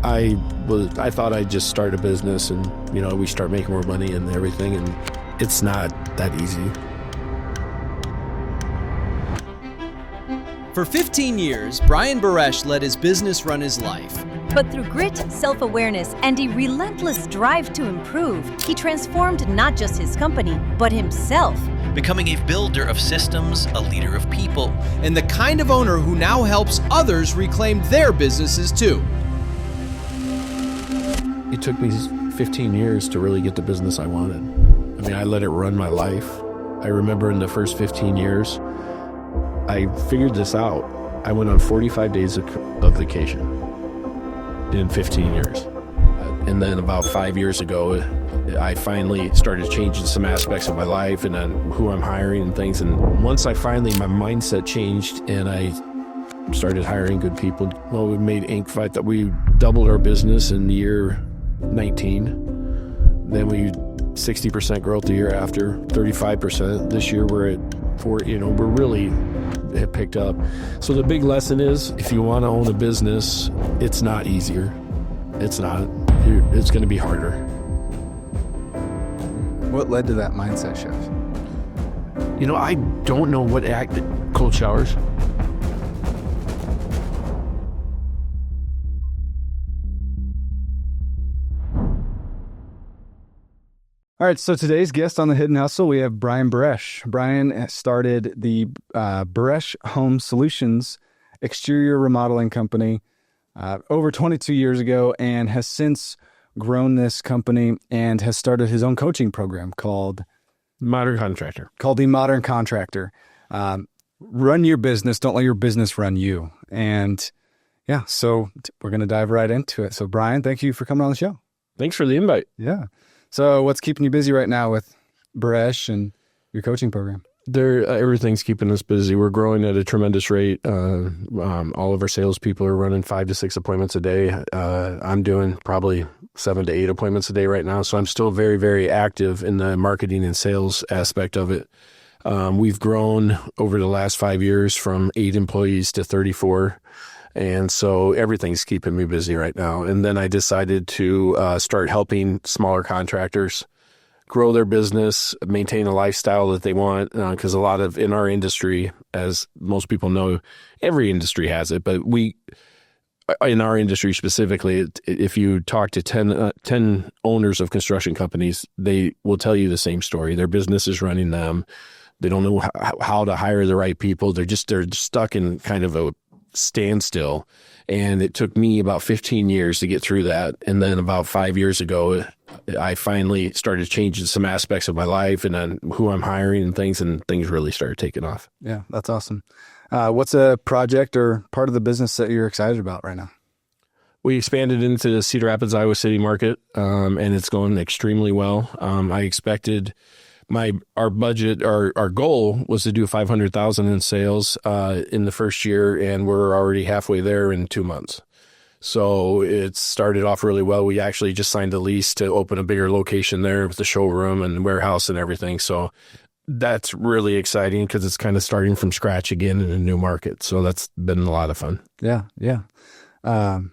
I thought I'd just start a business and, we start making more money and everything, and it's not that easy. For 15 years, Brian Buresh let his business run his life. But through grit, self-awareness, and a relentless drive to improve, he transformed not just his company, but himself. Becoming a builder of systems, a leader of people, And the kind of owner who now helps others reclaim their businesses too. It took me 15 years to really get the business I wanted. I let it run my life. I remember in the first 15 years, I figured this out. I went on 45 days of vacation in 15 years. And then about 5 years ago, I finally started changing some aspects of my life and then who I'm hiring and things. And once my mindset changed and I started hiring good people, well, we made Inc. I thought we doubled our business in the year 19. Then we 60% growth the year after, 35%. This year we're at 4, we're really have picked up. So the big lesson is, if you want to own a business, it's not easier. It's not. It's going to be harder. What led to that mindset shift? I don't know what cold showers. All right, so today's guest on The Hidden Hustle, we have Brian Buresh. Brian started the Buresh Home Solutions exterior remodeling company over 22 years ago and has since grown this company and has started his own coaching program called Modern Contractor. Called the Modern Contractor. Run your business, don't let your business run you. And yeah, so we're going to dive right into it. So Brian, thank you for coming on the show. Thanks for the invite. Yeah. So what's keeping you busy right now with Buresh and your coaching program? Everything's keeping us busy. We're growing at a tremendous rate. All of our salespeople are running 5 to 6 appointments a day. I'm doing probably 7 to 8 appointments a day right now. So I'm still very, very active in the marketing and sales aspect of it. We've grown over the last 5 years from 8 employees to 34. And so everything's keeping me busy right now. And then I decided to start helping smaller contractors grow their business, maintain a lifestyle that they want. Because a lot of in our industry, as most people know, every industry has it. But in our industry specifically, if you talk to 10 owners of construction companies, they will tell you the same story. Their business is running them. They don't know how to hire the right people. They're stuck in kind of a standstill. And it took me about 15 years to get through that. And then about 5 years ago, I finally started changing some aspects of my life and then who I'm hiring and things really started taking off. Yeah, that's awesome. What's a project or part of the business that you're excited about right now? We expanded into the Cedar Rapids, Iowa City market, and it's going extremely well. I expected our budget, our goal was to do $500,000 in sales in the first year, and we're already halfway there in 2 months. So it started off really well. We actually just signed a lease to open a bigger location there with the showroom and warehouse and everything. So that's really exciting because it's kind of starting from scratch again in a new market. So that's been a lot of fun. Yeah, yeah. How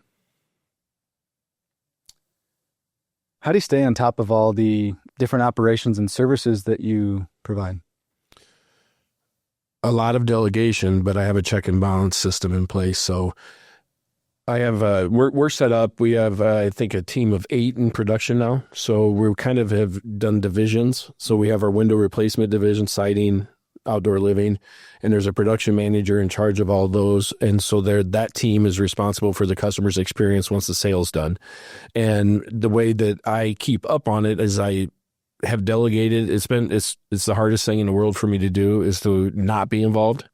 do you stay on top of all the different operations and services that you provide? A lot of delegation, but I have a check and balance system in place. So I have, we're set up. We have, I think, a team of 8 in production now. So we kind of have done divisions. So we have our window replacement division, siding, outdoor living, and there's a production manager in charge of all those. And so that team is responsible for the customer's experience once the sale's done. And the way that I keep up on it is I have delegated. It's the hardest thing in the world for me to do is to not be involved.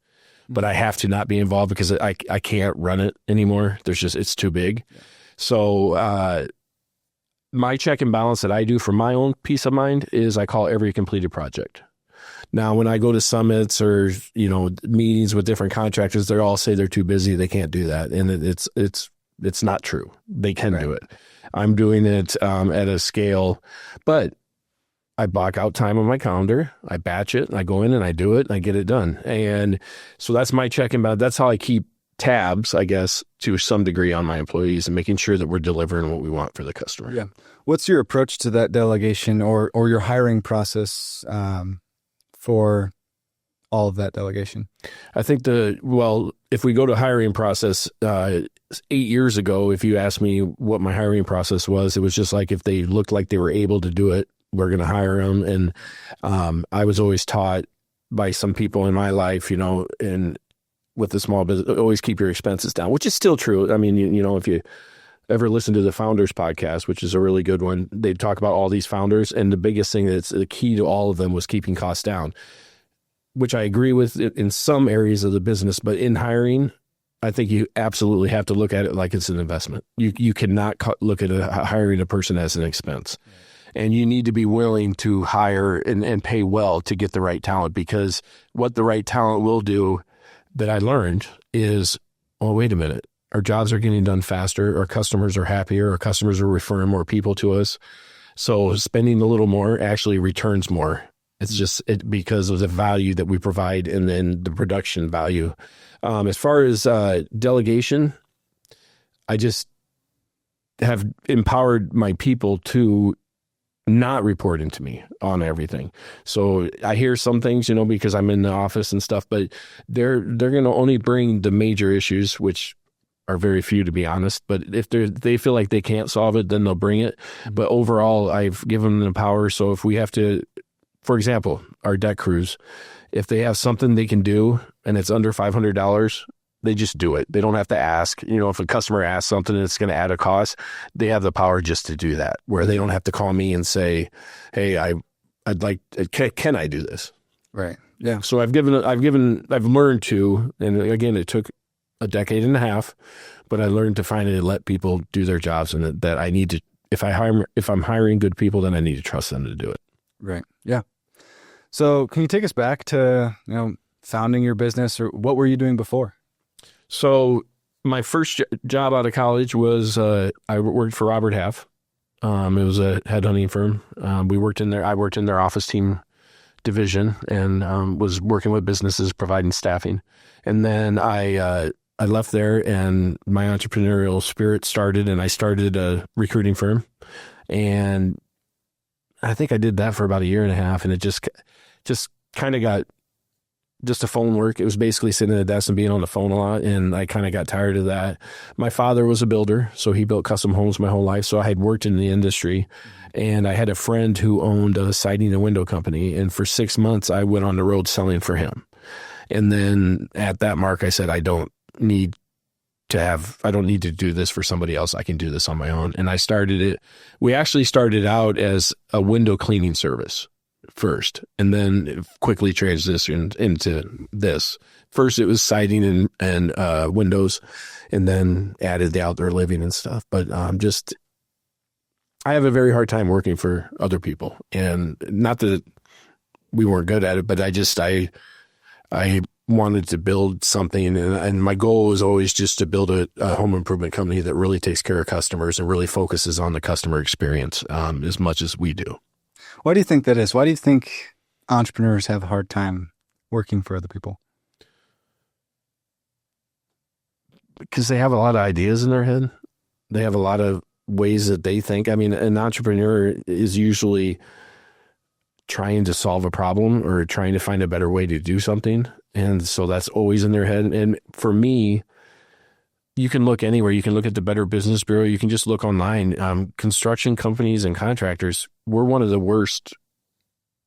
But I have to not be involved because I can't run it anymore. It's too big. Yeah. So my check and balance that I do for my own peace of mind is I call every completed project. Now, when I go to summits or meetings with different contractors, they all say they're too busy. They can't do that, and it's not true. They can do it. I'm doing it at a scale, but I block out time on my calendar, I batch it, and I go in and I do it, and I get it done. And so that's my check and balance. That's how I keep tabs, I guess, to some degree on my employees and making sure that we're delivering what we want for the customer. Yeah. What's your approach to that delegation or your hiring process for all of that delegation? I think if we go to hiring process, 8 years ago, if you asked me what my hiring process was, it was just like if they looked like they were able to do it, we're going to hire them. And I was always taught by some people in my life, and with the small business, always keep your expenses down, which is still true. I mean, if you ever listen to the Founders podcast, which is a really good one, they talk about all these founders. And the biggest thing that's the key to all of them was keeping costs down, which I agree with in some areas of the business. But in hiring, I think you absolutely have to look at it like it's an investment. You cannot look at hiring a person as an expense. And you need to be willing to hire and pay well to get the right talent, because what the right talent will do that I learned is, oh, wait a minute, our jobs are getting done faster, our customers are happier, our customers are referring more people to us. So spending a little more actually returns more. It's just because of the value that we provide and then the production value. As far as delegation, I just have empowered my people to not reporting to me on everything. So I hear some things, because I'm in the office and stuff, but they're going to only bring the major issues, which are very few, to be honest. But if they feel like they can't solve it, then they'll bring it. But overall, I've given them the power. So if we have to, for example, our deck crews, if they have something they can do and it's under $500, they just do it. They don't have to ask. If a customer asks something that's going to add a cost, they have the power just to do that, where they don't have to call me and say, hey, can I do this? Right. Yeah. So I've learned to, and again, it took a decade and a half, but I learned to finally let people do their jobs, and that I need to, if I'm hiring good people, then I need to trust them to do it. Right. Yeah. So can you take us back to, founding your business, or what were you doing before? So my first job out of college was I worked for Robert Half. It was a headhunting firm. I worked in their office team division and was working with businesses providing staffing. And then I left there, and my entrepreneurial spirit started, and I started a recruiting firm. And I think I did that for about a year and a half, and it just kind of got just a phone work. It was basically sitting at a desk and being on the phone a lot, and I kind of got tired of that. My father was a builder, so he built custom homes my whole life, so I had worked in the industry, and I had a friend who owned a siding and window company, and for 6 months I went on the road selling for him. And then at that mark, I said, I don't need to do this for somebody else. I can do this on my own. And I started it. We actually started out as a window cleaning service first, and then quickly transitioned into this. First, it was siding and windows, and then added the outdoor living and stuff. But I have a very hard time working for other people, and not that we weren't good at it, but I wanted to build something, and my goal was always just to build a home improvement company that really takes care of customers and really focuses on the customer experience as much as we do. Why do you think that is? Why do you think entrepreneurs have a hard time working for other people? Because they have a lot of ideas in their head. They have a lot of ways that they think. I mean, an entrepreneur is usually trying to solve a problem or trying to find a better way to do something. And so that's always in their head. And for me, you can look anywhere. You can look at the Better Business Bureau. You can just look online. Construction companies and contractors, we're one of the worst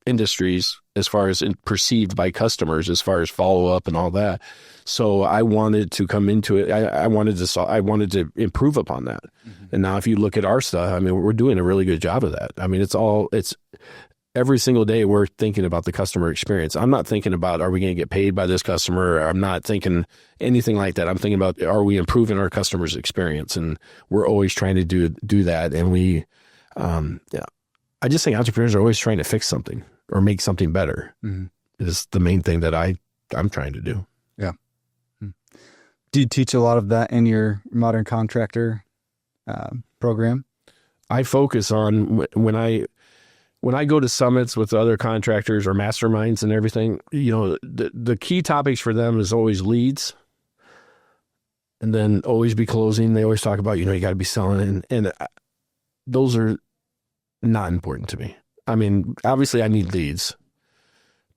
industries as far as perceived by customers, as far as follow up and all that. So I wanted to come into it. I wanted to improve upon that. Mm-hmm. And now if you look at our stuff, I mean, we're doing a really good job of that. I mean, it's every single day we're thinking about the customer experience. I'm not thinking about, are we going to get paid by this customer? I'm not thinking anything like that. I'm thinking about, are we improving our customer's experience? And we're always trying to do that. And I just think entrepreneurs are always trying to fix something or make something better. Mm-hmm. Is the main thing that I'm trying to do. Yeah. Do you teach a lot of that in your Modern Contractor program? I focus on when I go to summits with other contractors or masterminds and everything, the key topics for them is always leads, and then always be closing. They always talk about, you got to be selling. And those are not important to me. I mean, obviously I need leads,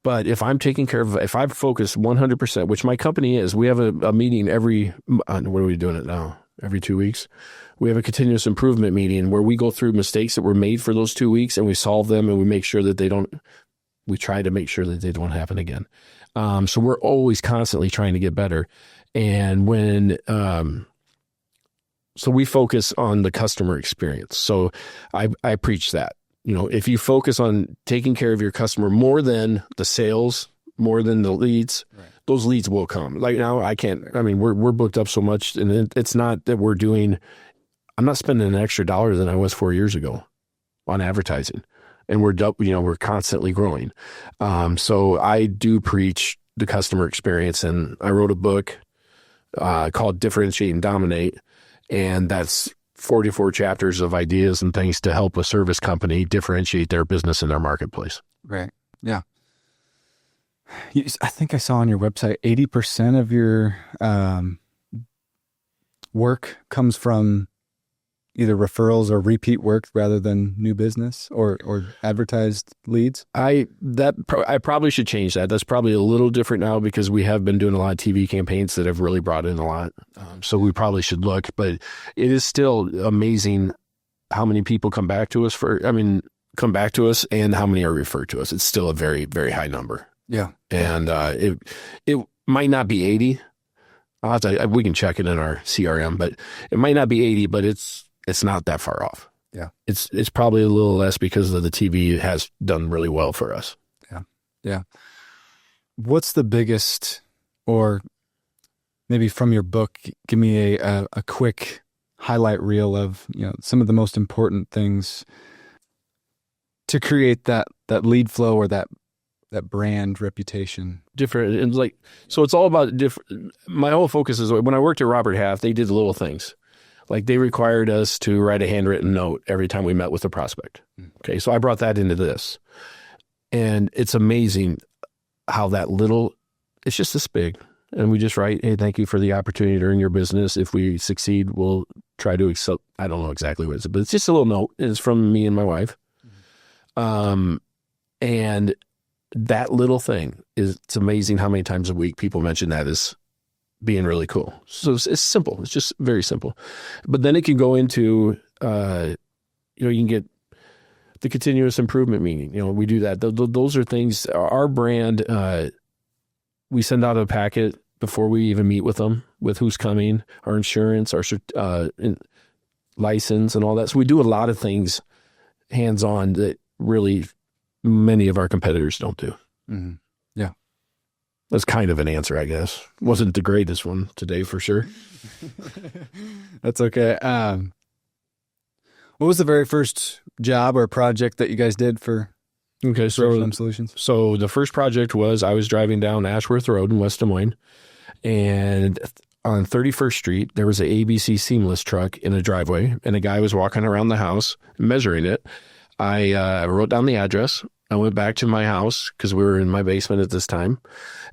but if I'm taking care of, if I'm focused 100%, which my company is, we have a meeting what are we doing it now? Every 2 weeks. We have a continuous improvement meeting where we go through mistakes that were made for those 2 weeks and we solve them, and we make sure that we try to make sure that they don't happen again. So we're always constantly trying to get better. And so we focus on the customer experience. So I preach that, if you focus on taking care of your customer more than the sales, more than the leads, right, those leads will come. Like now we're booked up so much, and it's not that I'm not spending an extra dollar than I was 4 years ago on advertising, and we're constantly growing. So I do preach the customer experience, and I wrote a book called Differentiate and Dominate. And that's 44 chapters of ideas and things to help a service company differentiate their business in their marketplace. Right. Yeah. I think I saw on your website 80% of your work comes from either referrals or repeat work rather than new business or advertised leads. I probably should change that. That's probably a little different now because we have been doing a lot of TV campaigns that have really brought in a lot. So we probably should look, but it is still amazing how many people come back to us and how many are referred to us. It's still a very, very high number. Yeah. And it might not be 80. We can check it in our CRM, but it might not be 80, but it's not that far off. Yeah. It's probably a little less because of the TV has done really well for us. Yeah. Yeah. What's the biggest, or maybe from your book, give me a quick highlight reel of, some of the most important things to create that lead flow or that brand reputation. Different. And so it's all about different. My whole focus is when I worked at Robert Half, they did little things. Like they required us to write a handwritten note every time we met with a prospect. Okay. So I brought that into this, and it's amazing how it's just this big. And we just write, hey, thank you for the opportunity to earn your business. If we succeed, we'll try to excel. I don't know exactly what it is, but it's just a little note. It's from me and my wife. And that little thing it's amazing how many times a week people mention that as being really cool. So it's simple. It's just very simple. But then it can go into, you can get the continuous improvement meeting. We do that. Those are things, our brand, we send out a packet before we even meet with them with who's coming, our insurance, our license and all that. So we do a lot of things hands-on that really many of our competitors don't do. Mm-hmm. Yeah. That's kind of an answer, I guess. Wasn't the greatest one today for sure. That's okay. What was the very first job or project that you guys did for Curriculum Solutions? So the first project was I was driving down Ashworth Road in West Des Moines, and on 31st Street, there was an ABC Seamless truck in a driveway, and a guy was walking around the house measuring it. I wrote down the address. I went back to my house because we were in my basement at this time.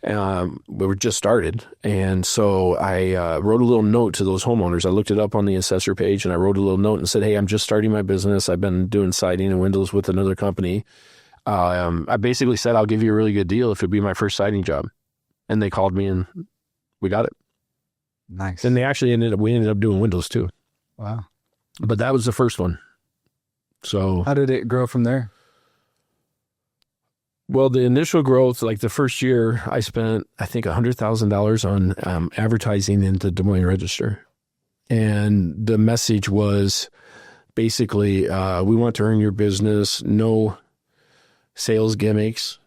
We were just started. And so I wrote a little note to those homeowners. I looked it up on the assessor page, and I wrote a little note and said, hey, I'm just starting my business. I've been doing siding and windows with another company. I basically said, I'll give you a really good deal if it'd be my first siding job. And they called me and we got it. Nice. And we ended up doing windows too. Wow. But that was the first one. So how did it grow from there? Well, the initial growth, like the first year, I spent, I think, $100,000 on advertising in the Des Moines Register. And the message was basically, we want to earn your business, no sales gimmicks,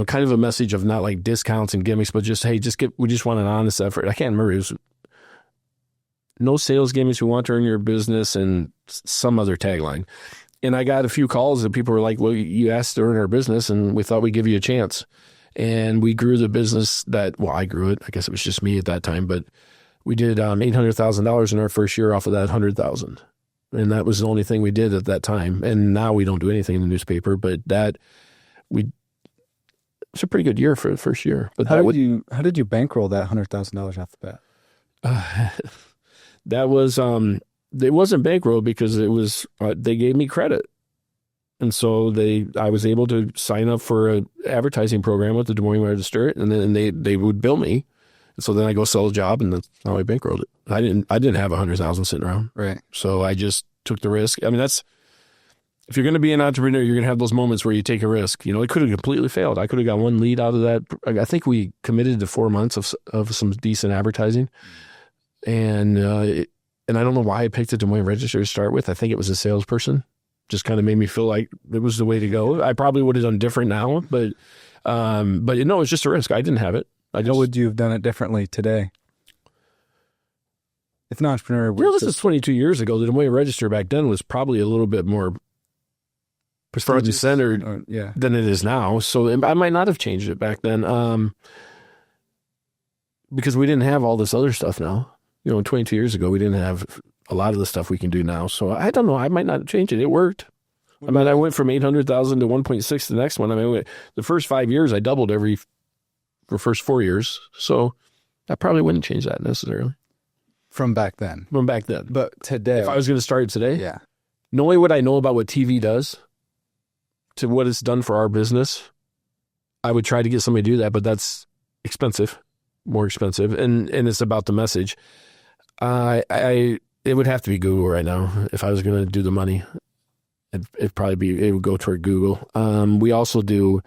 kind of a message of not like discounts and gimmicks, but just, hey, we just want an honest effort. I can't remember. It was no sales gimmicks. We want to earn your business and some other tagline. And I got a few calls and people were like, well, you asked to earn our business and we thought we'd give you a chance. And we grew the business I grew it. I guess it was just me at that time, but we did $800,000 in our first year off of that $100,000. And that was the only thing we did at that time. And now we don't do anything in the newspaper, but it's a pretty good year for the first year. But how did you bankroll that $100,000 off the bat? That was it wasn't bankroll because it was they gave me credit, and so I was able to sign up for an advertising program with the Des Moines Register, and then they would bill me, and so then I go sell a job, and that's how I bankrolled it. I didn't have $100,000 sitting around, Right. so I just took the risk. I mean, that's if you're going to be an entrepreneur, you're going to have those moments where you take a risk. You know, it could have completely failed. I could have got one lead out of that. I think we committed to 4 months of some decent advertising, and I don't know why I picked the Des Moines Register to start with. I think it was a salesperson. Just kind of made me feel like it was the way to go. I probably would have done different now, but no, it's just a risk. I didn't have it. How would you have done it differently today? If an entrepreneur... this is 22 years ago. The Des Moines Register back then was probably a little bit more front and centered than it is now. So I might not have changed it back then because we didn't have all this other stuff now. 22 years ago, we didn't have a lot of the stuff we can do now. So I don't know. I might not change it. It worked. I mean, I went from 800,000 to 1.6 the next one. I mean, the first 5 years, I doubled for first 4 years. So I probably wouldn't change that necessarily. From back then. But today. If I was going to start it today, yeah. Knowing what I know about what TV does to what it's done for our business, I would try to get somebody to do that, but that's expensive, more expensive. And it's about the message. It would have to be Google right now. If I was going to do the money, it would go toward Google. We also do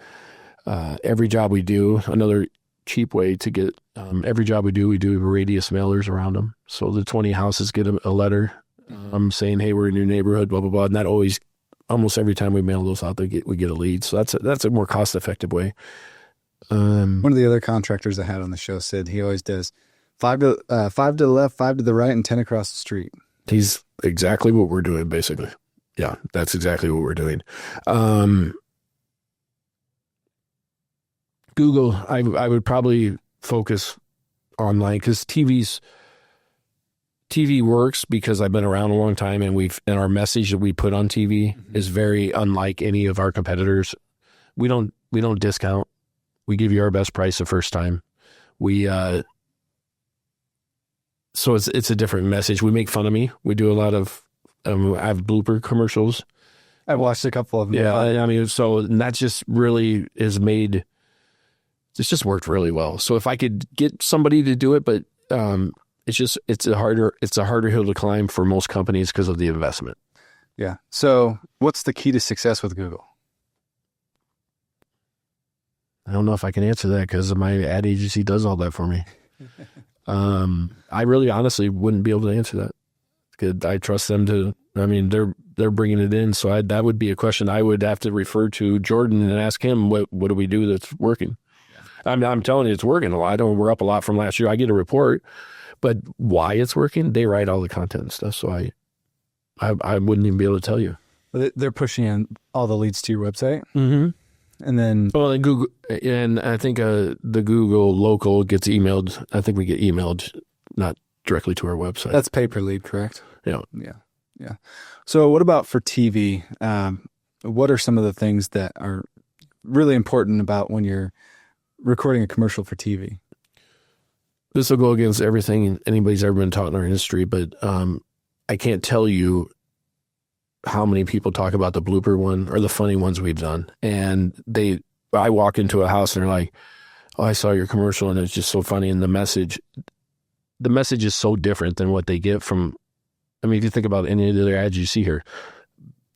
every job we do. Another cheap way to get every job we do radius mailers around them. So the 20 houses get a letter saying, "Hey, we're in your neighborhood," blah blah blah. And that almost every time we mail those out, we get a lead. So that's a more cost effective way. One of the other contractors I had on the show said he always does 5 to the left, 5 to the right, and 10 across the street. He's exactly what we're doing, basically. Yeah, that's exactly what we're doing. Google, I would probably focus online because TV works because I've been around a long time, and our message that we put on TV is very unlike any of our competitors. We don't discount. We give you our best price the first time. So it's a different message. We make fun of me. We do a lot of I have blooper commercials. I've watched a couple of them. Yeah, I mean, so that just really it's just worked really well. So if I could get somebody to do it, but it's a harder hill to climb for most companies because of the investment. Yeah. So what's the key to success with Google? I don't know if I can answer that because my ad agency does all that for me. I really honestly wouldn't be able to answer that. Because I trust them to, I mean, they're bringing it in. So that would be a question I would have to refer to Jordan and ask him, what do we do that's working? Yeah. I'm telling you, it's working a lot. We're up a lot from last year. I get a report, but why it's working, they write all the content and stuff. So I wouldn't even be able to tell you. They're pushing in all the leads to your website. Mm-hmm. And then, and Google, and I think the Google local gets emailed. I think we get emailed, not directly to our website. That's pay per lead, correct? Yeah. Yeah. So what about for TV? What are some of the things that are really important about when you're recording a commercial for TV? This will go against everything anybody's ever been taught in our industry, but I can't tell you how many people talk about the blooper one or the funny ones we've done. And I walk into a house and they're like, "Oh, I saw your commercial and it's just so funny." And the message is so different than what they get from, I mean, if you think about any of the other ads you see here,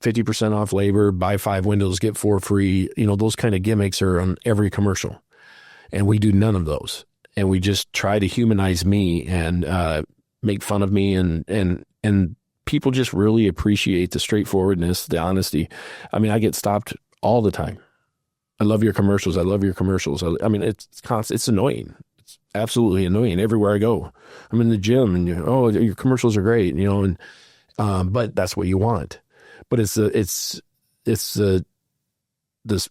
50% off labor, buy 5 windows, get 4 free, those kind of gimmicks are on every commercial. And we do none of those. And we just try to humanize me and make fun of me and people just really appreciate the straightforwardness, the honesty. I mean, I get stopped all the time. "I love your commercials. I love your commercials." I mean, it's constant. It's annoying. It's absolutely annoying everywhere I go. I'm in the gym and your commercials are great, and but that's what you want. But it's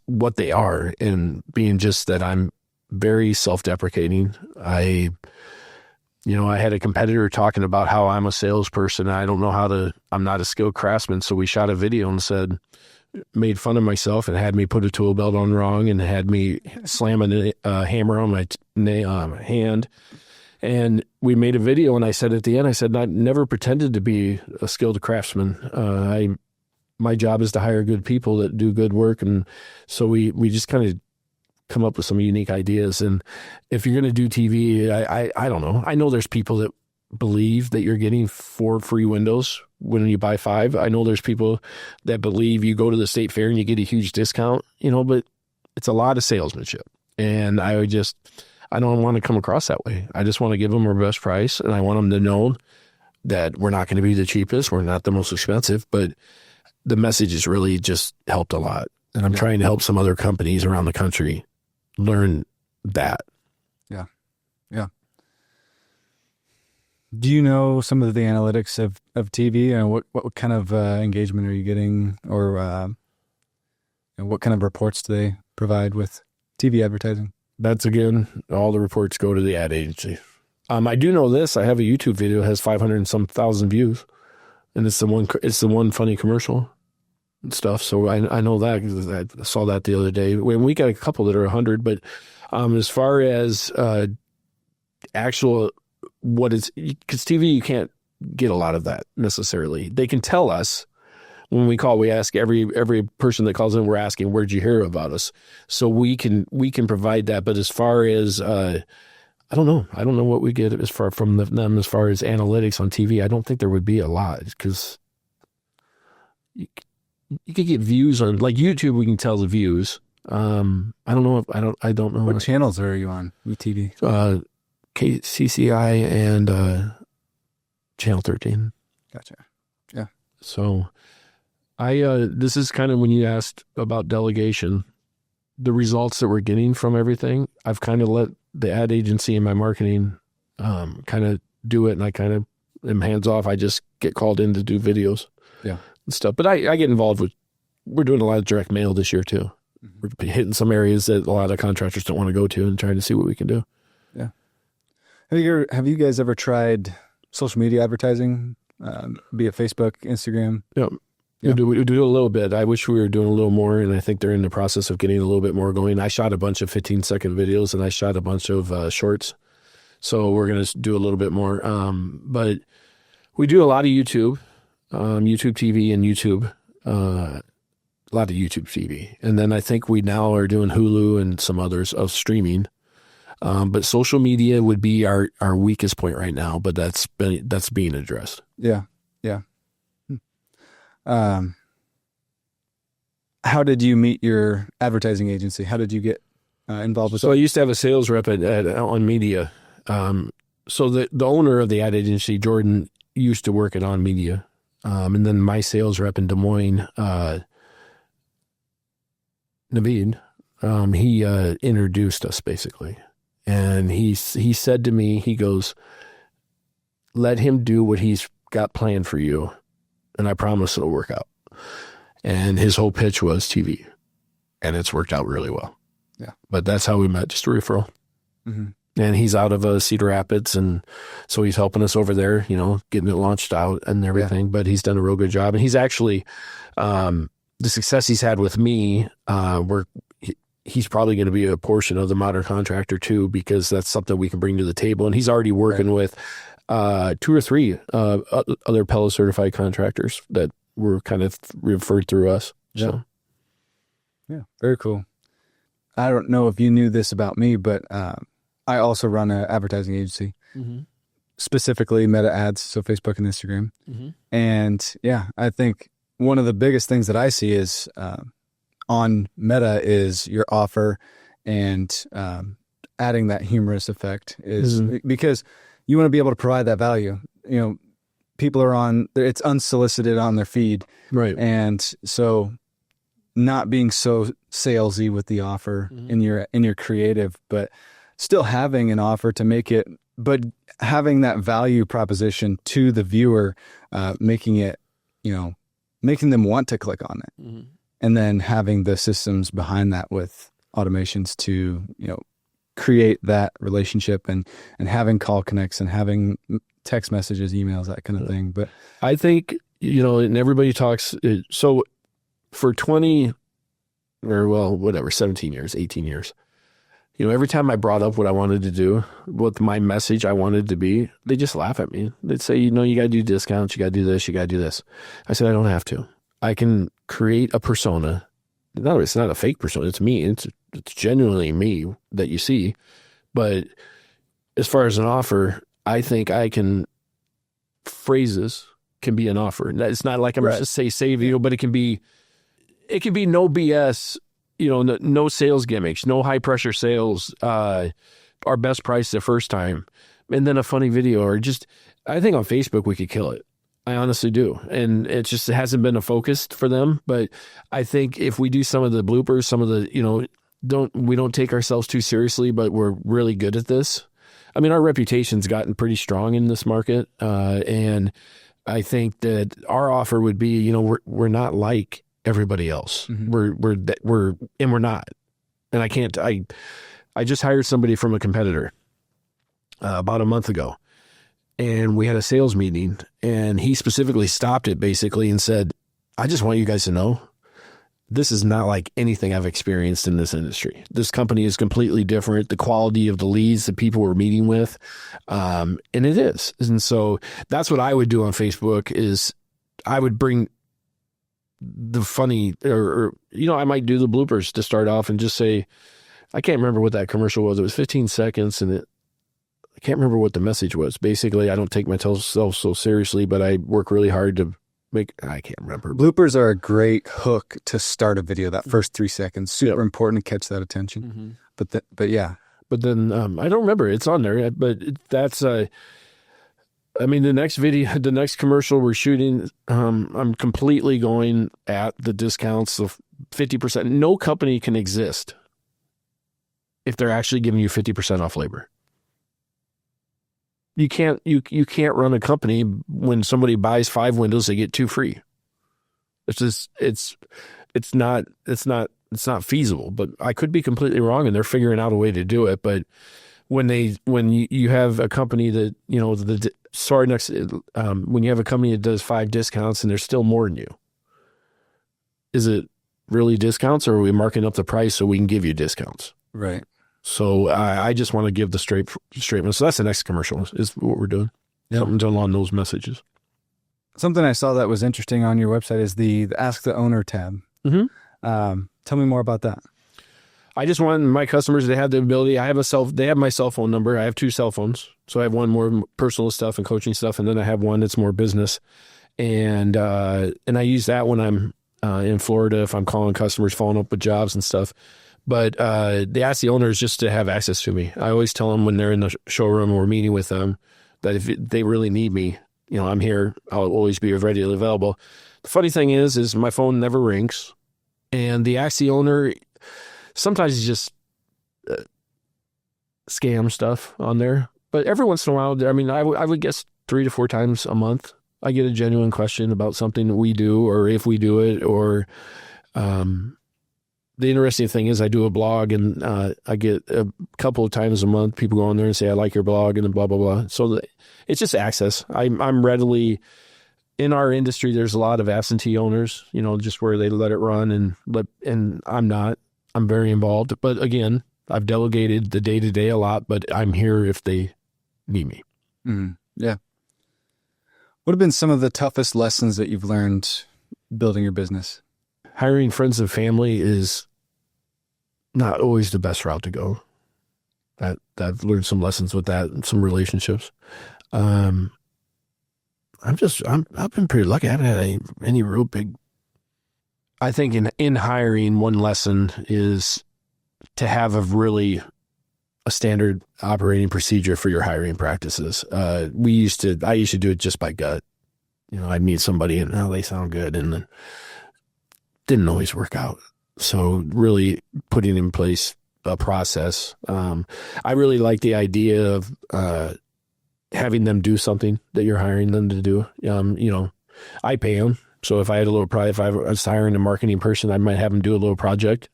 what they are, and being just that I'm very self-deprecating. I had a competitor talking about how I'm a salesperson. I don't know I'm not a skilled craftsman. So we shot a video and made fun of myself and had me put a tool belt on wrong and had me slam a hammer on my hand. And we made a video, and I said at the end, I said, I never pretended to be a skilled craftsman. My job is to hire good people that do good work. And so we just kind of come up with some unique ideas. And if you're going to do TV, I don't know. I know there's people that believe that you're getting 4 free windows when you buy 5. I know there's people that believe you go to the state fair and you get a huge discount, but it's a lot of salesmanship. And I don't want to come across that way. I just want to give them our best price, and I want them to know that we're not going to be the cheapest. We're not the most expensive, but the message has really just helped a lot. And I'm trying to help some other companies around the country learn that. Yeah. Yeah. Do you know some of the analytics of TV and what kind of engagement are you getting, or what kind of reports do they provide with TV advertising? That's, again, all the reports go to the ad agency. I do know this. I have a YouTube video that has 500 and some thousand views, and it's the one funny commercial and stuff. So I know that because I saw that the other day. We got a couple that are 100, but as far as actual what is, because TV, you can't get a lot of that necessarily. They can tell us. When we call, we ask every person that calls in, we're asking, where'd you hear about us? So we can provide that. But as far as, I don't know what we get as far from them as far as analytics on TV. I don't think there would be a lot, because you could get views on, like YouTube, we can tell the views. I don't know. I don't know. What channels are you on TV? KCCI and Channel 13. Gotcha. Yeah. So this is kind of when you asked about delegation, the results that we're getting from everything, I've kind of let the ad agency and my marketing kind of do it, and I kind of am hands off. I just get called in to do videos and stuff. But I get involved we're doing a lot of direct mail this year too. Mm-hmm. We're hitting some areas that a lot of contractors don't want to go to and trying to see what we can do. Yeah. Have you guys ever tried social media advertising, be it Facebook, Instagram? Yeah. We do a little bit. I wish we were doing a little more, and I think they're in the process of getting a little bit more going. I shot a bunch of 15-second videos, and I shot a bunch of shorts. So we're going to do a little bit more. But we do a lot of YouTube TV and YouTube, a lot of YouTube TV. And then I think we now are doing Hulu and some others of streaming. But social media would be our weakest point right now, but that's being addressed. Yeah. Yeah. How did you meet your advertising agency? How did you get involved with So I used to have a sales rep on media. So the owner of the ad agency, Jordan, used to work at On Media. And then my sales rep in Des Moines, Naveed, he introduced us basically. And he said to me, he goes, let him do what he's got planned for you, and I promise it'll work out. And his whole pitch was TV, and it's worked out really well. Yeah. But that's how we met, just a referral. Mm-hmm. And he's out of Cedar Rapids, and so he's helping us over there, getting it launched out and everything. Yeah. But he's done a real good job. And he's actually, the success he's had with me, he's probably going to be a portion of the Modern Contractor too, because that's something we can bring to the table. And he's already working with 2 or 3 other Pella certified contractors that were kind of referred through us. Yeah. So. Yeah. Very cool. I don't know if you knew this about me, but I also run an advertising agency, mm-hmm. specifically Meta ads, so Facebook and Instagram. Mm-hmm. And yeah, I think one of the biggest things that I see is on Meta is your offer, and adding that humorous effect is mm-hmm. because you want to be able to provide that value. People are it's unsolicited on their feed. Right. And so not being so salesy with the offer mm-hmm. in your creative, but still having an offer to make it, but having that value proposition to the viewer, making it, making them want to click on it. Mm-hmm. And then having the systems behind that with automations to, create that relationship and having call connects and having text messages, emails, that kind of thing. But I think, and everybody talks, so for 17 years, 18 years, every time I brought up what I wanted to do, what my message I wanted to be, they just laugh at me. They'd say, you got to do discounts, you got to do this, you got to do this. I said, I don't have to. I can create a persona. No, it's not a fake persona. It's me. It's genuinely me that you see. But as far as an offer, I think phrases can be an offer. It's not like I'm just say, but it can be no BS, no sales gimmicks, no high pressure sales, our best price the first time, and then a funny video, or just, I think on Facebook we could kill it. I honestly do. And it hasn't been a focus for them. But I think if we do some of the bloopers, some of the, we don't take ourselves too seriously, but we're really good at this. I mean, our reputation's gotten pretty strong in this market. And I think that our offer would be, we're not like everybody else. Mm-hmm. We're not. And I just hired somebody from a competitor about a month ago, and we had a sales meeting, and he specifically stopped it basically and said, I just want you guys to know, this is not like anything I've experienced in this industry. This company is completely different. The quality of the leads that people we're meeting with, and it is. And so that's what I would do on Facebook is I would bring the funny, or I might do the bloopers to start off and just say, I can't remember what that commercial was. It was 15 seconds, and I can't remember what the message was. Basically, I don't take myself so seriously, but I work really hard to I can't remember. Bloopers are a great hook to start a video. That first 3 seconds, super important to catch that attention. Mm-hmm. But yeah. But then I don't remember. It's on there, but that's the next video, the next commercial we're shooting, I'm completely going at the discounts of 50%. No company can exist if they're actually giving you 50% off labor. You can't run a company when somebody buys 5 windows, they get 2 free. It's not feasible, but I could be completely wrong, and they're figuring out a way to do it. But when you have a company that, when you have a company that does 5 discounts and there's still more than you, is it really discounts, or are we marking up the price so we can give you discounts? Right. So I just want to give the straight. So that's the next commercial is what we're doing. Yep. Something along those messages. Something I saw that was interesting on your website is the Ask the Owner tab. Mm-hmm. Tell me more about that. I just want my customers to have the ability. They have my cell phone number. I have 2 cell phones. So I have one more personal stuff and coaching stuff, and then I have one that's more business. And I use that when I'm in Florida, if I'm calling customers, following up with jobs and stuff. But they ask the owners just to have access to me. I always tell them when they're in the showroom or meeting with them that if they really need me, I'm here. I'll always be readily available. The funny thing is my phone never rings. And the ask the owner, sometimes it's just scam stuff on there. But every once in a while, I would guess 3 to 4 times a month, I get a genuine question about something that we do, or if we do it, or the interesting thing is I do a blog, and I get a couple of times a month people go on there and say, I like your blog, and blah, blah, blah. So it's just access. I'm readily, in our industry, there's a lot of absentee owners, just where they let it run, and I'm not. I'm very involved. But again, I've delegated the day-to-day a lot, but I'm here if they need me. Mm-hmm. Yeah. What have been some of the toughest lessons that you've learned building your business? Hiring friends and family is not always the best route to go. I've learned some lessons with that and some relationships. I've been pretty lucky. I haven't had any real big. I think in hiring, one lesson is to have a standard operating procedure for your hiring practices. I used to do it just by gut. I'd meet somebody and they sound good, and then didn't always work out. So really putting in place a process. I really like the idea of having them do something that you're hiring them to do. I pay them. So if I had if I was hiring a marketing person, I might have them do a little project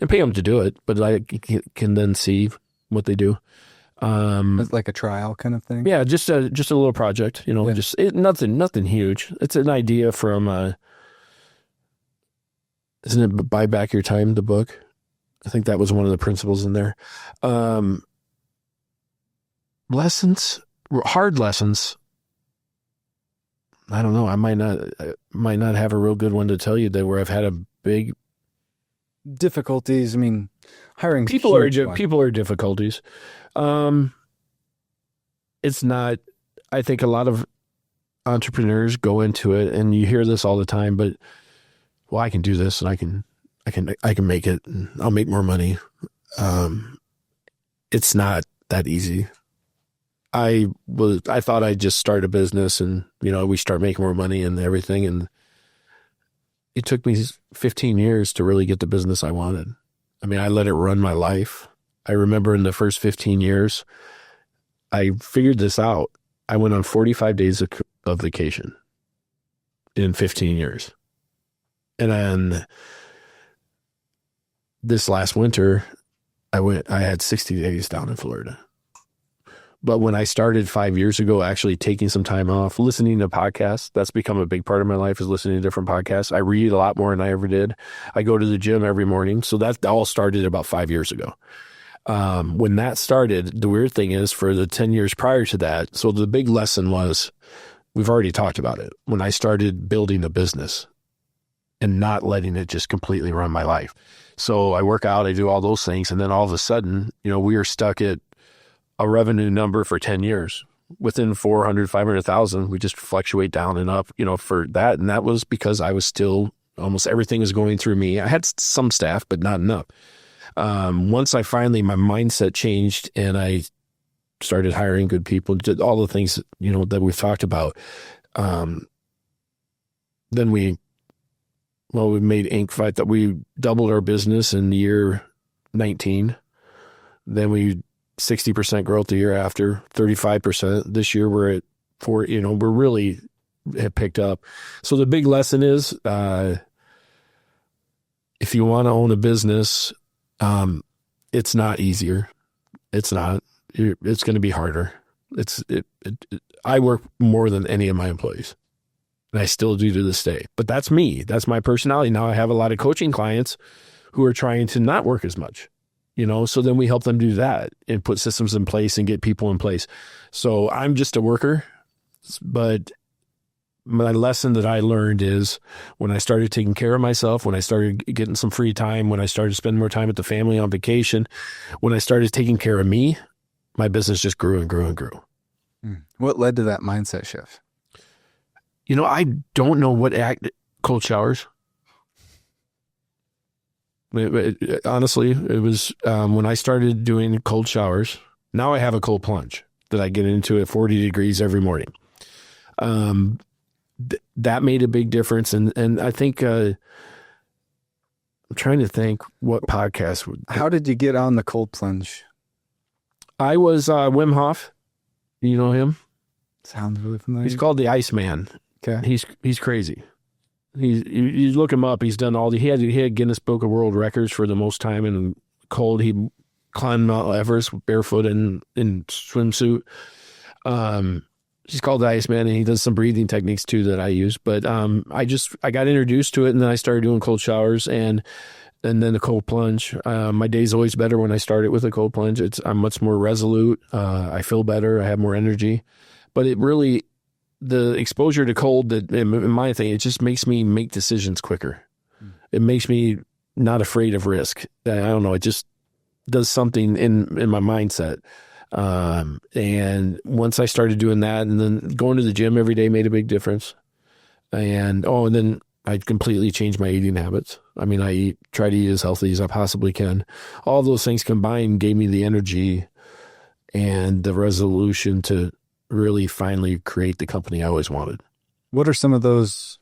and pay them to do it, but I can then see what they do. It's like a trial kind of thing. Yeah, just a little project. Nothing huge. It's an idea from. Isn't it Buy Back Your Time, the book? I think that was one of the principles in there. Lessons, hard lessons. I don't know. I might not have a real good one to tell you that where I've had a big difficulties. I mean, hiring people are difficulties. It's not. I think a lot of entrepreneurs go into it, and you hear this all the time. But well, I can do this, and I can make it, and I'll make more money. It's not that easy. I thought I'd just start a business and, we start making more money and everything. And it took me 15 years to really get the business I wanted. I mean, I let it run my life. I remember in the first 15 years, I figured this out. I went on 45 days of vacation in 15 years. And then this last winter, I had 60 days down in Florida. But when I started 5 years ago, actually taking some time off, listening to podcasts, that's become a big part of my life, is listening to different podcasts. I read a lot more than I ever did. I go to the gym every morning. So that all started about 5 years ago. When that started, the weird thing is for the 10 years prior to that, so the big lesson was, we've already talked about it, when I started building a business and not letting it just completely run my life. So I work out, I do all those things. And then all of a sudden, we are stuck at a revenue number for 10 years. Within 400, 500,000, we just fluctuate down and up, for that. And that was because I was still, almost everything was going through me. I had some staff, but not enough. Once my mindset changed and I started hiring good people, did all the things, that we've talked about. Then we made Inc. that we doubled our business in the year 19. Then we 60% growth the year after, 35%. This year we're at 4, we're really have picked up. So the big lesson is, if you want to own a business, it's not easier. It's not. It's going to be harder. I work more than any of my employees, and I still do to this day. But that's me. That's my personality. Now I have a lot of coaching clients who are trying to not work as much. So then we help them do that and put systems in place and get people in place. So I'm just a worker, but my lesson that I learned is when I started taking care of myself, when I started getting some free time, when I started spending more time with the family on vacation, when I started taking care of me, my business just grew and grew and grew. What led to that mindset shift? I don't know what cold showers. Honestly, it was when I started doing cold showers. Now I have a cold plunge that I get into at 40 degrees every morning. That made a big difference. And I think I'm trying to think what podcast. How did you get on the cold plunge? I was Wim Hof. You know him? Sounds really familiar. He's called the Iceman. Okay. He's crazy. You look him up. He's done he had Guinness Book of World Records for the most time in cold. He climbed Mount Everest barefoot in swimsuit. He's called the Iceman, and he does some breathing techniques too that I use. But I got introduced to it, and then I started doing cold showers and then the cold plunge. My day's always better when I start it with a cold plunge. I'm much more resolute. I feel better. I have more energy. But it really, the exposure to cold, that in my thing, it just makes me make decisions quicker. It makes me not afraid of risk. I don't know. It just does something in my mindset. And once I started doing that, and then going to the gym every day made a big difference. And then I completely changed my eating habits. I mean, I try to eat as healthy as I possibly can. All those things combined gave me the energy and the resolution to really finally create the company I always wanted. What are some of those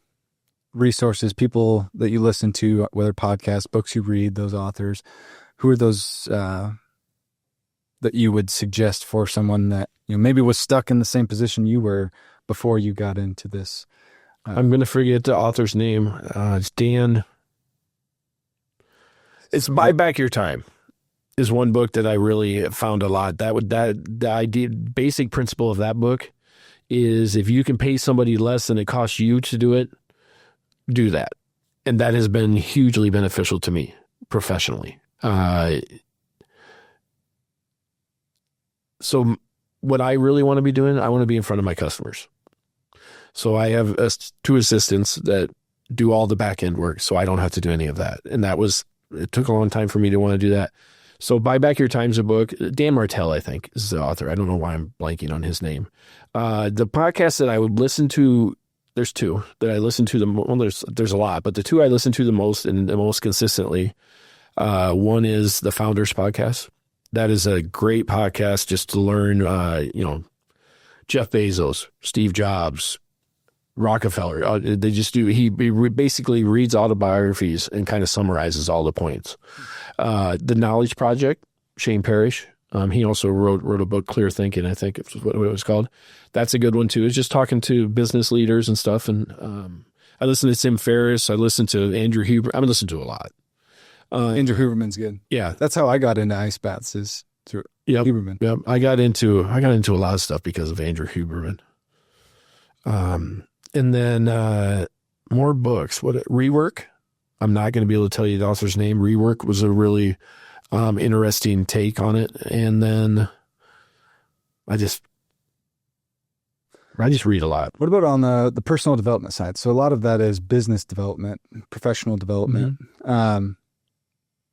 resources, people that you listen to, whether podcasts, books you read, those authors? Who are those that you would suggest for someone that maybe was stuck in the same position you were before you got into this? I'm going to forget the author's name. It's Dan. It's Buy Back Your Time is one book that I really found a lot. The idea, basic principle of that book is if you can pay somebody less than it costs you to do it, do that. And that has been hugely beneficial to me professionally. So what I really want to be doing, I want to be in front of my customers. So I have 2 assistants that do all the back end work, so I don't have to do any of that. And it took a long time for me to want to do that. So Buy Back Your Time's a book. Dan Martell, I think, is the author. I don't know why I'm blanking on his name. The podcast that I would listen to, there's 2 that I listen to. There's a lot, but the 2 I listen to the most and the most consistently, one is the Founders Podcast. That is a great podcast just to learn, Jeff Bezos, Steve Jobs, Rockefeller. They just do. He basically reads autobiographies and kind of summarizes all the points. The Knowledge Project, Shane Parrish. He also wrote a book, Clear Thinking, I think is what it was called. That's a good one too. It's just talking to business leaders and stuff. And I listen to Tim Ferriss. I listen to Andrew Huber. I listen to a lot. Andrew Huberman's good. Yeah, that's how I got into ice baths, is through Huberman. Yep. I got into a lot of stuff because of Andrew Huberman. And then more books. Rework. I'm not going to be able to tell you the author's name. Rework was a really interesting take on it. And then I just read a lot. What about on the personal development side? So a lot of that is business development, professional development. Mm-hmm.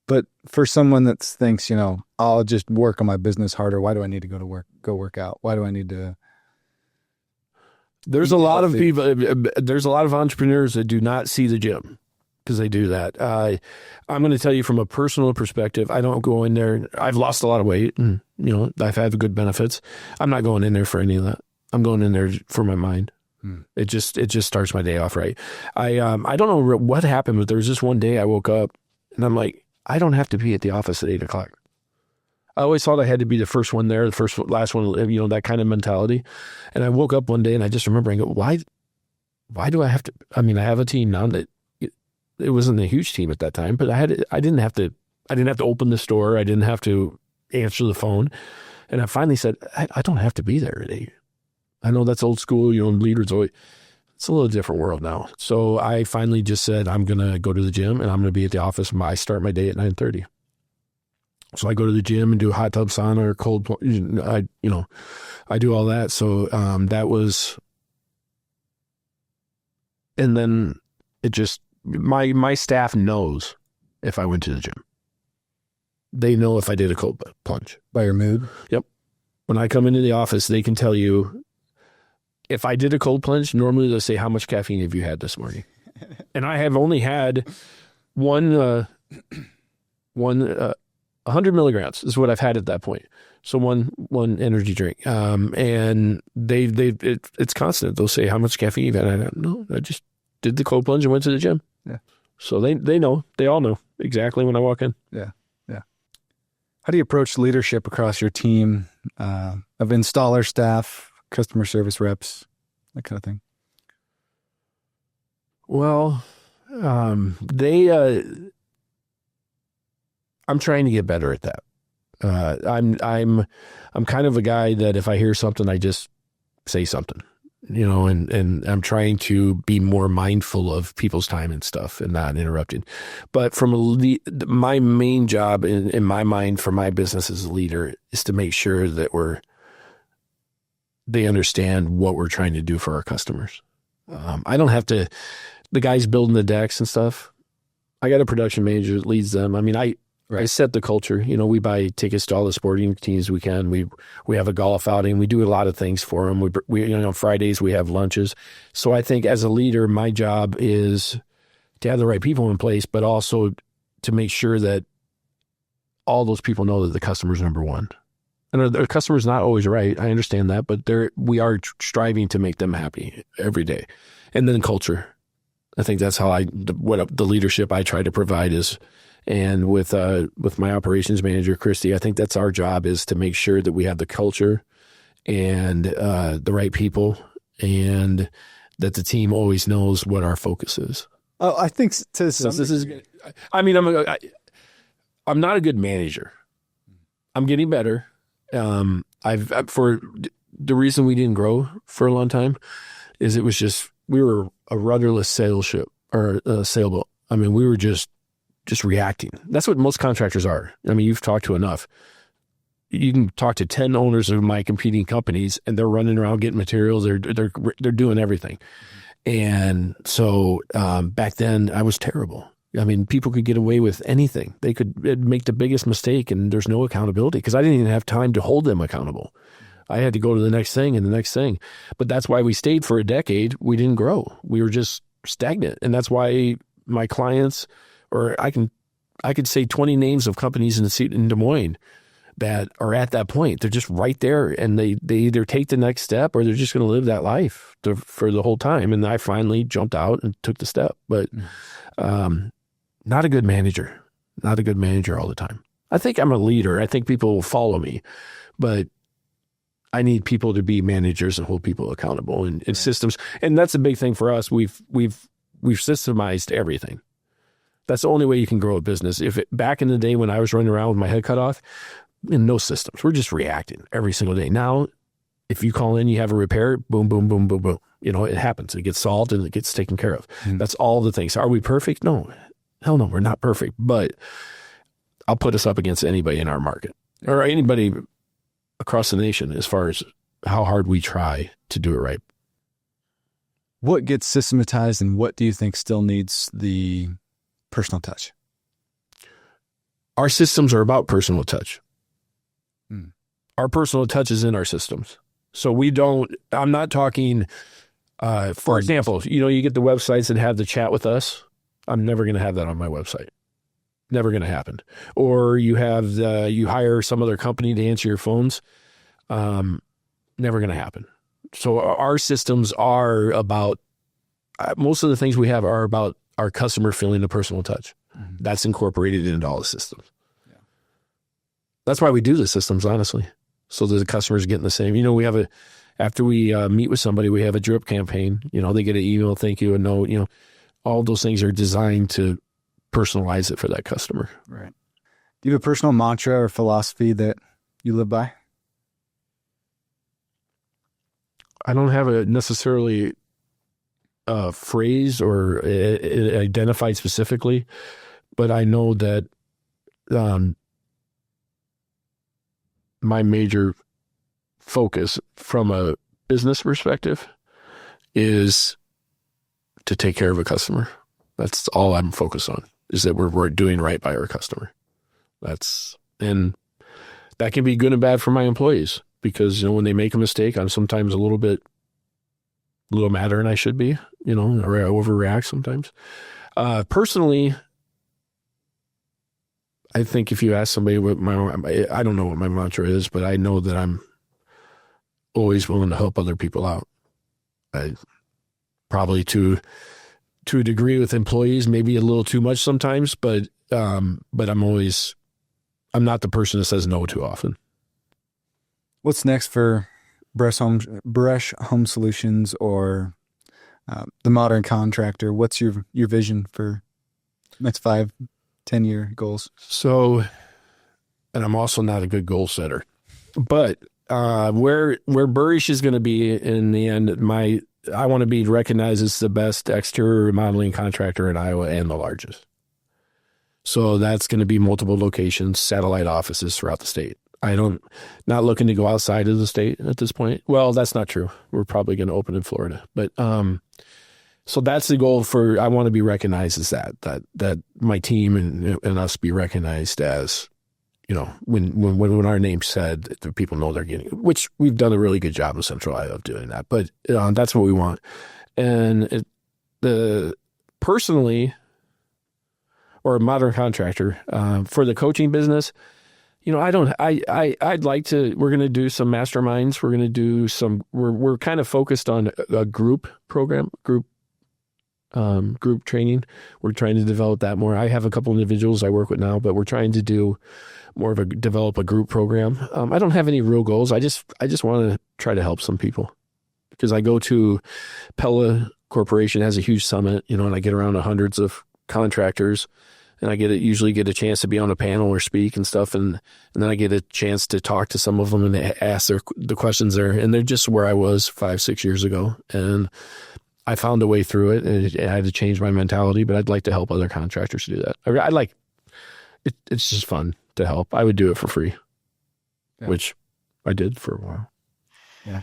But for someone that thinks, I'll just work on my business harder. Why do I need to go work out? Why do I need to? There's a lot of people. There's a lot of entrepreneurs that do not see the gym because they do that. I'm going to tell you from a personal perspective. I don't go in there. I've lost a lot of weight, and I've had good benefits. I'm not going in there for any of that. I'm going in there for my mind. It just starts my day off right. I don't know what happened, but there was this one day I woke up and I'm like, I don't have to be at the office at 8:00. I always thought I had to be the first one there, the last one, that kind of mentality. And I woke up one day and I just remember, I go, why do I have to? I mean, I have a team now that it wasn't a huge team at that time, but I didn't have to open the store. I didn't have to answer the phone. And I finally said, I don't have to be there at 8. I know that's old school, leaders always. It's a little different world now. So I finally just said, I'm going to go to the gym and I'm going to be at the office. I start my day at 9:30. So I go to the gym and do a hot tub sauna or cold, I do all that. So that was, and then it just, my staff knows if I went to the gym. They know if I did a cold plunge. By your mood? Yep. When I come into the office, they can tell you, if I did a cold plunge, normally they'll say, how much caffeine have you had this morning? And I have only had one 100 milligrams is what I've had at that point. So one energy drink. And it's constant. They'll say, how much caffeine you've had? And I don't know. I just did the cold plunge and went to the gym. Yeah. So they know. They all know exactly when I walk in. Yeah. Yeah. How do you approach leadership across your team of installer staff, customer service reps, that kind of thing? Well, I'm trying to get better at that. I'm kind of a guy that if I hear something, I just say something, and I'm trying to be more mindful of people's time and stuff and not interrupting. But my main job in my mind for my business as a leader is to make sure that they understand what we're trying to do for our customers. I don't have to, the guys building the decks and stuff, I got a production manager that leads them. I mean, I set the culture. We buy tickets to all the sporting teams we can. We have a golf outing. We do a lot of things for them. We Fridays we have lunches. So I think as a leader, my job is to have the right people in place, but also to make sure that all those people know that the customer's number one. And the customer's not always right. I understand that, but we are striving to make them happy every day. And then culture. I think that's how what the leadership I try to provide is. And with my operations manager, Christy, I think that's our job, is to make sure that we have the culture and the right people, and that the team always knows what our focus is. Oh, I think I'm not a good manager. I'm getting better. For the reason we didn't grow for a long time is we were a rudderless sailship or a sailboat. I mean, we were just just reacting. That's what most contractors are. I mean, you've talked to enough. You can talk to 10 owners of my competing companies, and they're running around getting materials. They're doing everything. And so back then, I was terrible. I mean, people could get away with anything. They could make the biggest mistake, and there's no accountability because I didn't even have time to hold them accountable. I had to go to the next thing and the next thing. But that's why we stayed for a decade. We didn't grow. We were just stagnant. And that's why my clients, or I could say 20 names of companies in Des Moines that are at that point. They're just right there, and they either take the next step or they're just going to live that life for the whole time. And I finally jumped out and took the step. But not a good manager. Not a good manager all the time. I think I'm a leader. I think people will follow me. But I need people to be managers and hold people accountable and systems. And that's a big thing for us. We've systemized everything. That's the only way you can grow a business. Back in the day when I was running around with my head cut off, no systems. We're just reacting every single day. Now, if you call in, you have a repair, boom, boom, boom, boom, boom. It happens. It gets solved and it gets taken care of. That's all the things. Are we perfect? No. Hell no, we're not perfect. But I'll put us up against anybody in our market or anybody across the nation as far as how hard we try to do it right. What gets systematized, and what do you think still needs the personal touch? Our systems are about personal touch. Our personal touch is in our systems. So I'm not talking, for example, you get the websites that have the chat with us. I'm never going to have that on my website. Never going to happen. Or you hire some other company to answer your phones. Never going to happen. So our systems are about, most of the things we have are about our customer feeling the personal touch. That's incorporated into all the systems. Yeah. That's why we do the systems, honestly. So that the customer's getting the same. After we meet with somebody, we have a drip campaign. They get an email, thank you, a note. All those things are designed to personalize it for that customer. Right. Do you have a personal mantra or philosophy that you live by? I don't have a necessarily a phrase or identified specifically, but I know that my major focus from a business perspective is to take care of a customer. That's all I'm focused on, is that we're doing right by our customer. And that can be good and bad for my employees because, when they make a mistake, I'm sometimes a little madder than I should be, or I overreact sometimes. Personally, I think if you ask somebody I don't know what my mantra is, but I know that I'm always willing to help other people out. Probably to a degree with employees, maybe a little too much sometimes, but I'm not the person that says no too often. What's next for Buresh Home Solutions or the Modern Contractor? What's your vision for next 5-10 year goals? So, and I'm also not a good goal setter, but where Buresh is going to be in the end, I want to be recognized as the best exterior remodeling contractor in Iowa and the largest. So that's going to be multiple locations, satellite offices throughout the state. Not looking to go outside of the state at this point. Well, that's not true. We're probably going to open in Florida, but so that's the goal I want to be recognized as that my team and us be recognized as, when our name's said, the people know they're getting, which we've done a really good job in Central Iowa of doing that, but that's what we want. And personally, or a modern contractor, for the coaching business, I'd like to, we're going to do some masterminds. We're going to do we're kind of focused on a group program, group training. We're trying to develop that more. I have a couple individuals I work with now, but we're trying to do more of develop a group program. I don't have any real goals. I just want to try to help some people because I go to Pella Corporation has a huge summit, and I get around hundreds of contractors. And I usually get a chance to be on a panel or speak and stuff. And then I get a chance to talk to some of them and ask the questions there. And they're just where I was 5-6 years ago. And I found a way through it. And I had to change my mentality, but I'd like to help other contractors do that. I'd like it's just fun to help. I would do it for free, Yeah. which I did for a while. Yeah.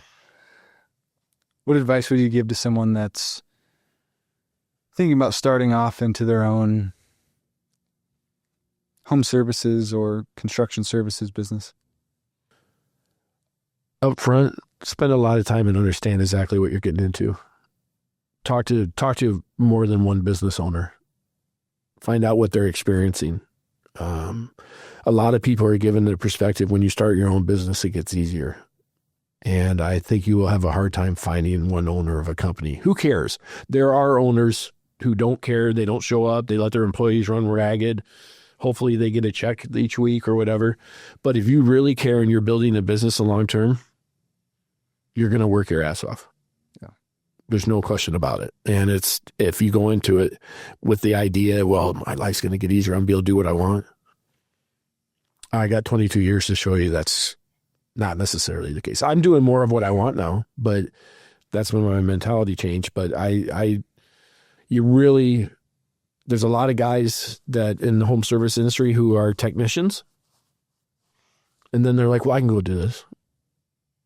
What advice would you give to someone that's thinking about starting off into their own home services or construction services business? Up front, spend a lot of time and understand exactly what you're getting into. Talk to more than one business owner. Find out what they're experiencing. A lot of people are given the perspective when you start your own business, it gets easier. And I think you will have a hard time finding one owner of a company. Who cares? There are owners who don't care. They don't show up. They let their employees run ragged. Hopefully they get a check each week or whatever. But if you really care and you're building a business long term, you're going to work your ass off. Yeah. There's no question about it. And it's, if you go into it with the idea, well, my life's going to get easier, I'm going to be able to do what I want. I got 22 years to show you that's not necessarily the case. I'm doing more of what I want now, but that's when my mentality changed. But there's a lot of guys that in the home service industry who are technicians. And then they're like, well, I can go do this.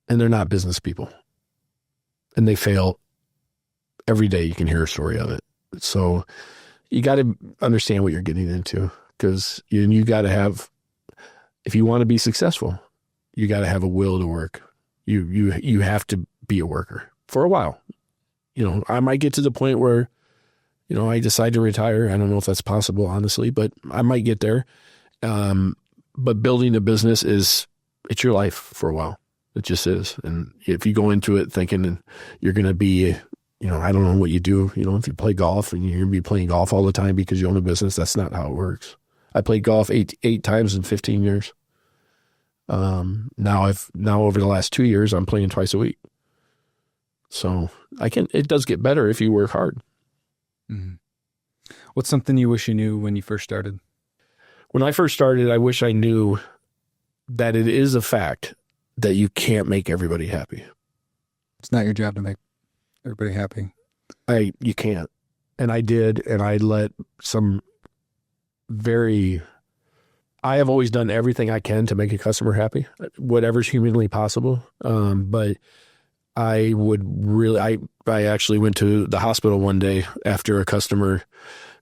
And they're not business people. And they fail every day. You can hear a story of it. So you got to understand what you're getting into, because you got to have, if you want to be successful, you got to have a will to work. You have to be a worker for a while. I might get to the point where, I decide to retire. I don't know if that's possible, honestly, but I might get there. But building a business it's your life for a while. It just is. And if you go into it thinking you're going to be, I don't know what you do, if you play golf and you're going to be playing golf all the time because you own a business, that's not how it works. I played golf eight times in 15 years. Now over the last 2 years, I'm playing twice a week. So it does get better if you work hard. Mm-hmm. What's something you wish you knew when you first started? When I first started, I wish I knew that it is a fact that you can't make everybody happy. It's not your job to make everybody happy. You can't. And I did, and I let I have always done everything I can to make a customer happy, whatever's humanly possible. But I actually went to the hospital one day after a customer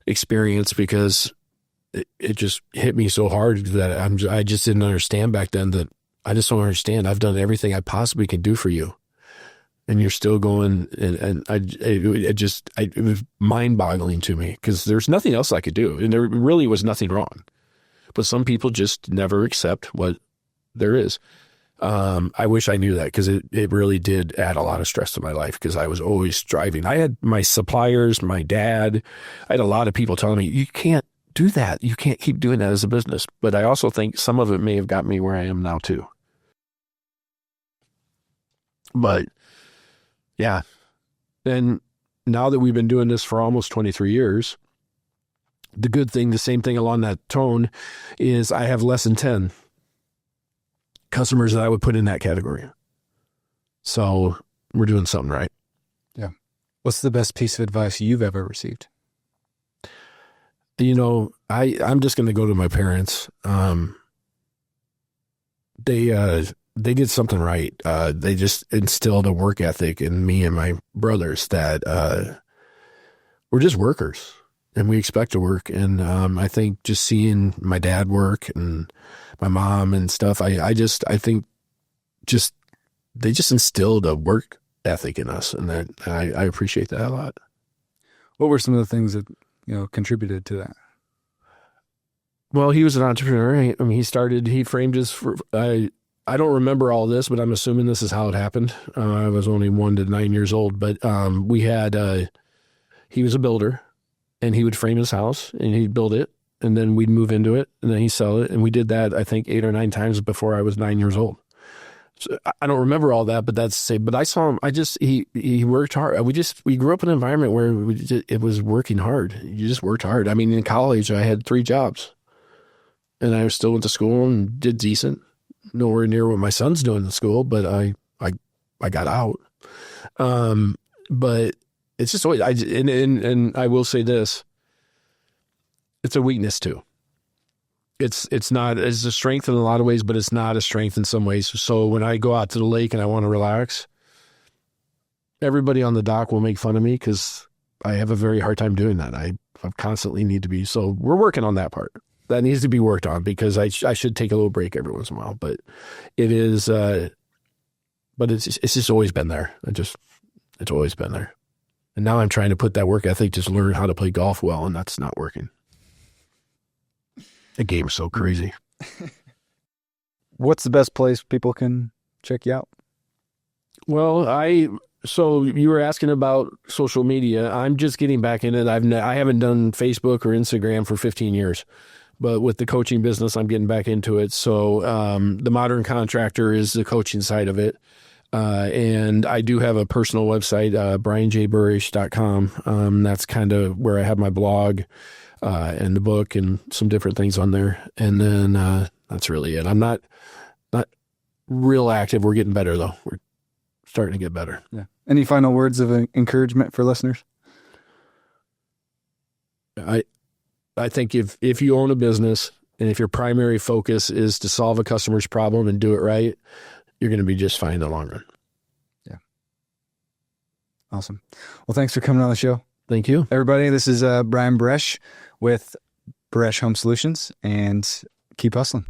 experience because it just hit me so hard that I just didn't understand back then that I just don't understand. I've done everything I possibly can do for you, and you're still going. And it was mind-boggling to me because there's nothing else I could do, and there really was nothing wrong. But some people just never accept what there is. I wish I knew that, because it really did add a lot of stress to my life, because I was always striving. I had my suppliers, my dad. I had a lot of people telling me, you can't do that. You can't keep doing that as a business. But I also think some of it may have got me where I am now too. But yeah. And now that we've been doing this for almost 23 years, the same thing along that tone is I have less than 10 customers that I would put in that category. So we're doing something right. Yeah. What's the best piece of advice you've ever received? I'm just going to go to my parents. They did something right. They just instilled a work ethic in me and my brothers that we're just workers and we expect to work. And I think just seeing my dad work and my mom and stuff, I think they just instilled a work ethic in us, and that I appreciate that a lot. What were some of the things that contributed to that? Well, he was an entrepreneur. I mean, he framed his. I don't remember all this, but I'm assuming this is how it happened. I was only 1 to 9 years old, but he was a builder, and he would frame his house and he'd build it, and then we'd move into it, and then he'd sell it, and we did that I think 8 or 9 times before I was 9 years old. So I don't remember all that, but but I saw him. He worked hard. We grew up in an environment where it was working hard. You just worked hard. I mean, in college, I had 3 jobs, and I still went to school and did decent. Nowhere near what my son's doing in school, but I got out. But it's just always, and I will say this, it's a weakness too. it's not, it's a strength in a lot of ways, but it's not a strength in some ways. So when I go out to the lake and I want to relax, everybody on the dock will make fun of me because I have a very hard time doing that. I constantly need to be. So we're working on that part. That needs to be worked on because I should take a little break every once in a while. But it is, but it's just always been there. It's always been there. And now I'm trying to put that work ethic, just learn how to play golf well, and that's not working. The game is so crazy. What's the best place people can check you out? Well, so you were asking about social media. I'm just getting back in it. I haven't done Facebook or Instagram for 15 years, but with the coaching business, I'm getting back into it. So the Modern Contractor is the coaching side of it. And I do have a personal website, brianburesh.com. That's kind of where I have my blog and the book and some different things on there. And then that's really it. I'm not real active. We're getting better, though. We're starting to get better. Yeah. Any final words of encouragement for listeners? I think if you own a business and if your primary focus is to solve a customer's problem and do it right, you're going to be just fine in the long run. Yeah. Awesome. Well, thanks for coming on the show. Thank you. Everybody, this is Brian Buresh with Buresh Home Solutions, and keep hustling.